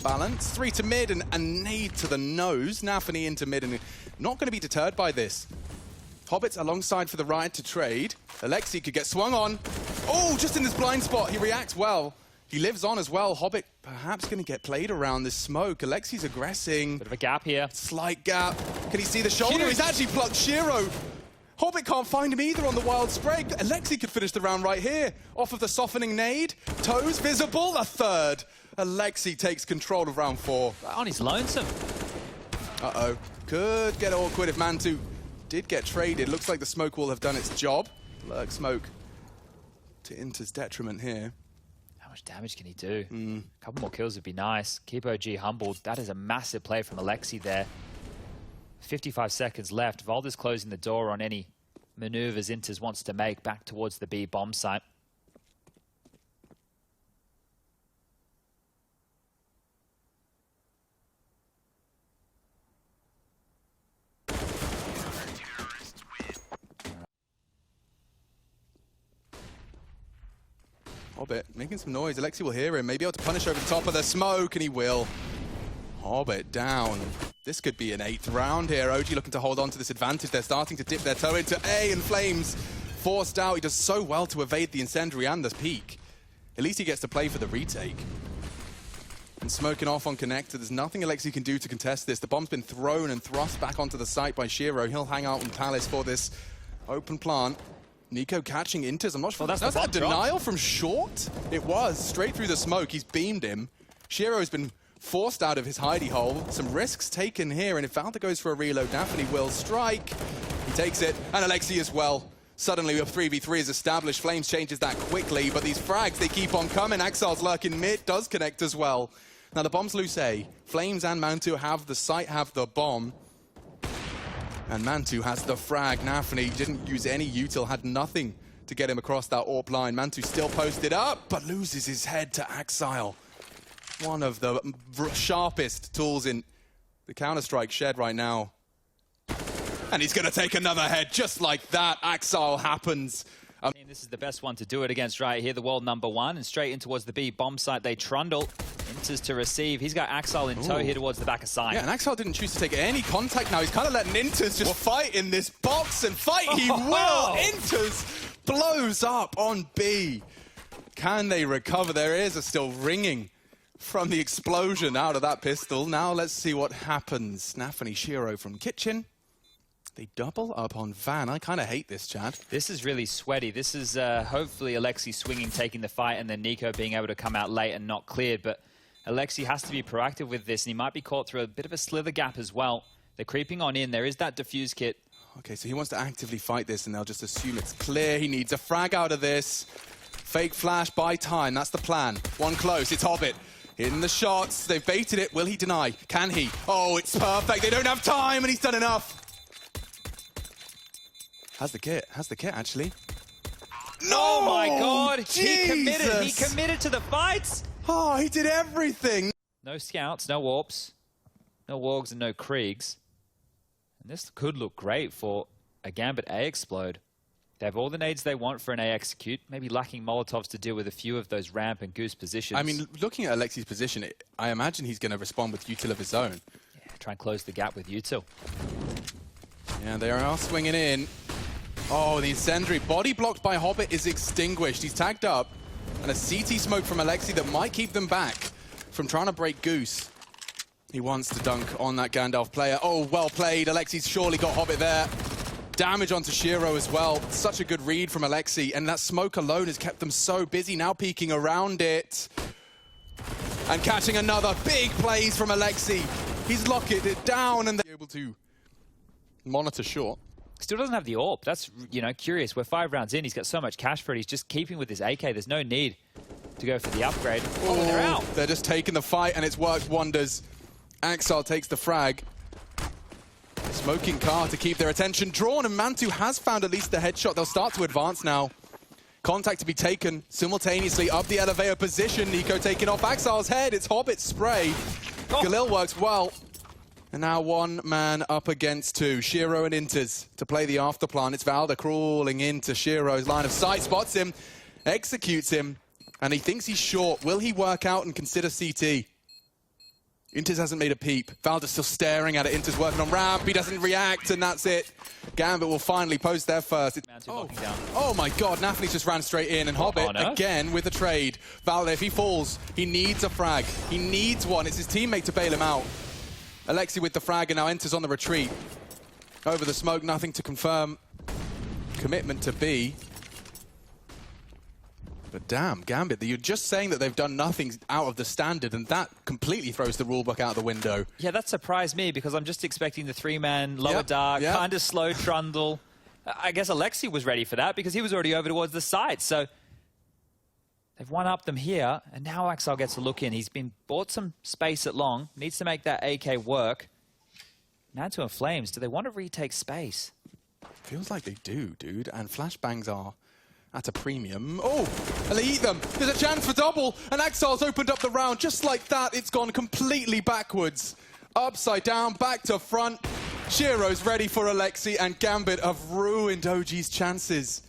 balance. 3 to mid and a nade to the nose. Nafany into mid and not going to be deterred by this. Hobbit's alongside for the ride to trade. Alexi could get swung on. Oh, just in this blind spot. He reacts well. He lives on as well. Hobbit perhaps going to get played around this smoke. Alexi's aggressing. Bit of a gap here. Slight gap. Can he see the shoulder? Huge. He's actually plucked Shiro. Hobbit can't find him either on the wild spray. Alexi could finish the round right here. Off of the softening nade. Toes visible. A third. Alexi takes control of round 4. On his lonesome. Uh-oh. Could get awkward if Mantu did get traded. Looks like the smoke will have done its job. Lurk smoke to Inter's detriment here. How much damage can he do? A couple more kills would be nice. Keep OG humbled. That is a massive play from Alexi there. 55 seconds left. Volder's closing the door on any maneuvers Inters wants to make back towards the B bomb site. Hobbit making some noise. Alexi will hear him. Maybe able to punish over the top of the smoke, and he will. Hobbit down. This could be an 8th round here. OG looking to hold on to this advantage. They're starting to dip their toe into A, and Flames forced out. He does so well to evade the incendiary and the peak. At least he gets to play for the retake. And smoking off on connector. There's nothing Alexi can do to contest this. The bomb's been thrown and thrust back onto the site by Shiro. He'll hang out in Palace for this open plant. Nico catching Inters. I'm not sure. Well, that's a denial from short. It was straight through the smoke. He's beamed him. Shiro's been forced out of his hidey hole. Some risks taken here, and if Valda goes for a reload, Nafany will strike. He takes it, and Alexi as well. Suddenly a 3v3 is established. Flames changes that quickly, but these frags, they keep on coming. Axel's lurking mid, does connect as well. Now the bomb's loose A. Flames and Mantu have the site, have the bomb. And Mantu has the frag. Nafany didn't use any util, had nothing to get him across that AWP line. Mantu still posted up, but loses his head to Axile. One of the sharpest tools in the Counter-Strike shed right now. And he's going to take another head just like that. Axile happens. I mean, this is the best one to do it against right here, the world #1, and straight in towards the B bomb site. They trundle. Inters to receive. He's got Axile in tow here towards the back of side. Yeah, and Axile didn't choose to take any contact now. He's kind of letting Inters just fight in this box, and fight he will. Inters blows up on B. Can they recover? Their ears are still ringing from the explosion out of that pistol. Now let's see what happens. Nafany Shiro from kitchen. They double up on Van. I kind of hate this, Chad. This is really sweaty. This is hopefully Alexi swinging, taking the fight, and then Nico being able to come out late and not cleared. But Alexi has to be proactive with this, and he might be caught through a bit of a slither gap as well. They're creeping on in. There is that defuse kit. Okay, so he wants to actively fight this, and they'll just assume it's clear. He needs a frag out of this. Fake flash, buy time. That's the plan. One close. It's Hobbit. In the shots. They've baited it. Will he deny? Can he? Oh, it's perfect. They don't have time, and he's done enough. Has the kit, actually. No! Oh my God! Jesus. He committed to the fights! Oh, he did everything! No scouts, no AWPs, no wargs, and no Kriegs. And this could look great for a Gambit A explode. They have all the nades they want for an A execute, maybe lacking Molotovs to deal with a few of those ramp and goose positions. I mean, looking at Alexi's position, I imagine he's going to respond with util of his own. Yeah, try and close the gap with util. Yeah, they are swinging in. Oh, the incendiary body blocked by Hobbit is extinguished. He's tagged up, and a CT smoke from Alexi that might keep them back from trying to break Goose. He wants to dunk on that Gandalf player. Oh, well played. Alexi's surely got Hobbit there. Damage onto Shiro as well. Such a good read from Alexi, and that smoke alone has kept them so busy, now peeking around it. And catching another big plays from Alexi. He's locked it down, and they're able to monitor short. Still doesn't have the AWP. That's, curious. We're 5 rounds in. He's got so much cash for it. He's just keeping with his AK. There's no need to go for the upgrade. Oh, they're out. They're just taking the fight, and it's worked wonders. Axel takes the frag. Smoking car to keep their attention drawn, and Mantu has found at least the headshot. They'll start to advance now. Contact to be taken simultaneously up the elevator position. Nico taking off Axel's head. It's Hobbit's spray. Galil works well. And now one man up against 2. Shiro and Inters to play the afterplan. It's Valda crawling into Shiro's line of sight, spots him, executes him, and he thinks he's short. Will he work out and consider CT? Inters hasn't made a peep. Valda's still staring at it. Inters working on ramp. He doesn't react, and that's it. Gambit will finally post their first. Oh my god, Nafany's just ran straight in, and Hobbit again with the trade. Valda, if he falls, he needs a frag. He needs one. It's his teammate to bail him out. Alexi with the frag, and now Enters on the retreat. Over the smoke, nothing to confirm. Commitment to B. But damn, Gambit, you're just saying that they've done nothing out of the standard, and that completely throws the rulebook out the window. Yeah, that surprised me, because I'm just expecting the three-man, lower dark, kind of slow trundle. I guess Alexi was ready for that, because he was already over towards the side. So they've one-upped them here, and now Axel gets a look in. He's been bought some space at long, needs to make that AK work. Mantu and Flames, do they want to retake space? Feels like they do, dude, and flashbangs are at a premium. Oh, and they eat them. There's a chance for double, and Axel's opened up the round. Just like that, it's gone completely backwards. Upside down, back to front. Shiro's ready for Alexi, and Gambit have ruined OG's chances.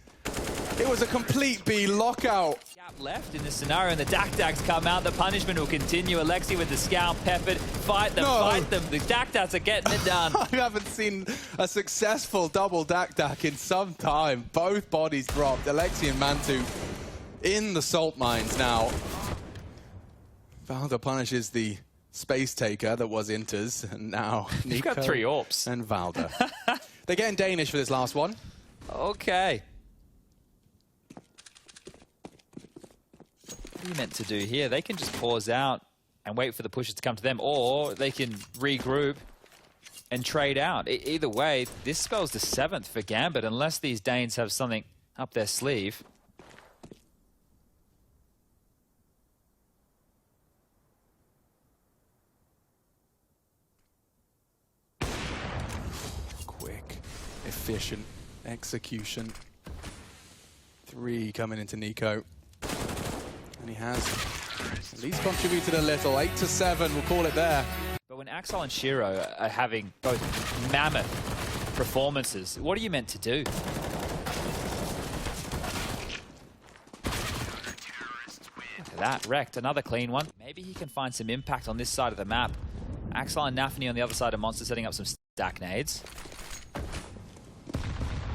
It was a complete B lockout. Gap left in this scenario, and the Dak-Daks come out. The punishment will continue. Alexi with the scout, peppered. Fight them, fight them. The Dak-Daks are getting it done. I haven't seen a successful double Dak-Dak in some time. Both bodies dropped. Alexi and Mantu in the salt mines now. Valda punishes the space taker that was Inters, and now Nico. You've got 3 AWPs. And Valda. They're getting Danish for this last one. Okay. What are you meant to do here? They can just pause out and wait for the pushers to come to them, or they can regroup and trade out. Either way, this spells the 7th for Gambit, unless these Danes have something up their sleeve. Quick, efficient execution. 3 coming into Nico. And he has at least contributed a little. 8-7, we'll call it there. But when Axel and Shiro are having both mammoth performances, what are you meant to do? Look at that, wrecked, another clean one. Maybe he can find some impact on this side of the map. Axel and Nafany on the other side of Monster setting up some stack nades.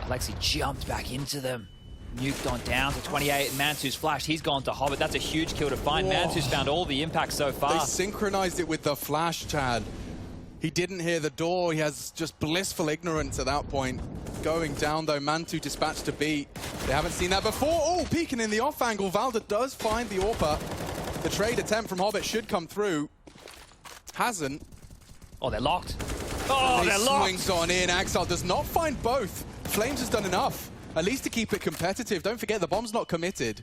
Alexi jumped back into them. Nuked on down to 28, and Mantu's flashed. He's gone to Hobbit. That's a huge kill to find. Mantu's found all the impact so far. They synchronized it with the flash, Chad. He didn't hear the door. He has just blissful ignorance at that point. Going down, though, Mantu dispatched to B. They haven't seen that before. Oh, peeking in the off angle. Valda does find the AWPer. The trade attempt from Hobbit should come through. Hasn't. Oh, they're locked. Oh, they're locked. Swings on in. Axel does not find both. Flames has done enough. At least to keep it competitive. Don't forget, the bomb's not committed.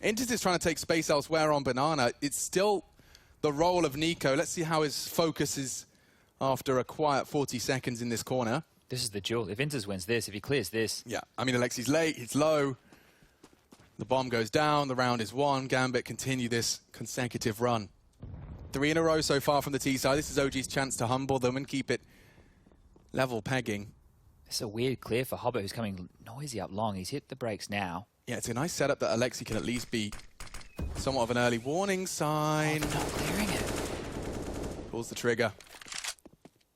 Inters is trying to take space elsewhere on Banana. It's still the role of Nico. Let's see how his focus is after a quiet 40 seconds in this corner. This is the duel. If Inters wins this, if he clears this. Yeah, I mean, Alexi's late, it's low. The bomb goes down, the round is won. Gambit continue this consecutive run. 3 in a row so far from the T side. This is OG's chance to humble them and keep it level pegging. It's a weird clear for Hobbit, who's coming noisy up long. He's hit the brakes now. Yeah, it's a nice setup that Alexi can at least be somewhat of an early warning sign. Oh, not clearing it. Pulls the trigger.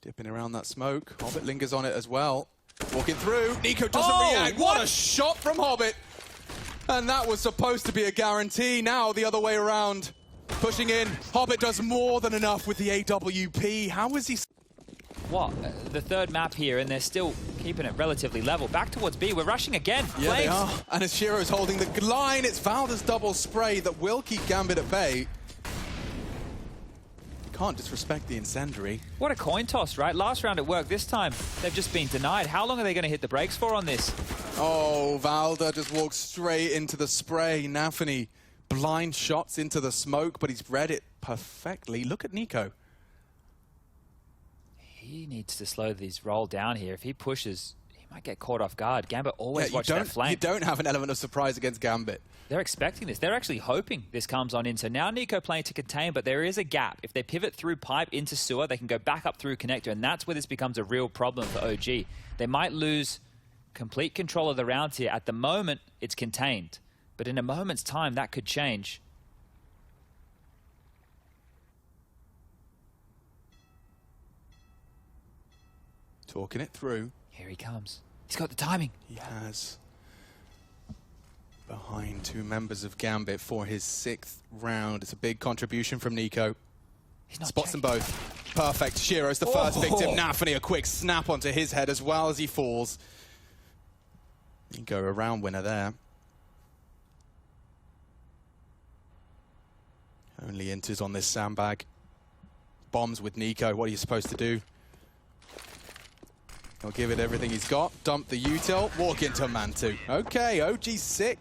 Dipping around that smoke. Hobbit lingers on it as well. Walking through. Nico doesn't react. What a shot from Hobbit. And that was supposed to be a guarantee. Now the other way around. Pushing in. Hobbit does more than enough with the AWP. How is he... What? The 3rd map here, and they're still keeping it relatively level. Back towards B. We're rushing again. Yeah, Flames. they are. And as Shiro's holding the line, it's Valda's double spray that will keep Gambit at bay. You can't disrespect the incendiary. What a coin toss, right? Last round it worked. This time, they've just been denied. How long are they going to hit the brakes for on this? Oh, Valda just walks straight into the spray. Nafany blind shots into the smoke, but he's read it perfectly. Look at Nico. He needs to slow these roll down here. If he pushes, he might get caught off guard. Gambit always watch that flank. You don't have an element of surprise against Gambit. They're expecting this. They're actually hoping this comes on in. So now Nico playing to contain, but there is a gap. If they pivot through pipe into sewer, they can go back up through connector, and that's where this becomes a real problem for OG. They might lose complete control of the rounds here. At the moment, it's contained. But in a moment's time, that could change. Talking it through. Here he comes. He's got the timing. He has. Behind two members of Gambit for his 6th round. It's a big contribution from Nico. He's not Spots them checking. both. Perfect. Shiro's the first victim. Nafany, a quick snap onto his head as well as he falls. Nico, a round winner there. Only enters on this sandbag. Bombs with Nico. What are you supposed to do? He'll give it everything he's got. Dump the util. Walk into man 2. Okay, OG 6.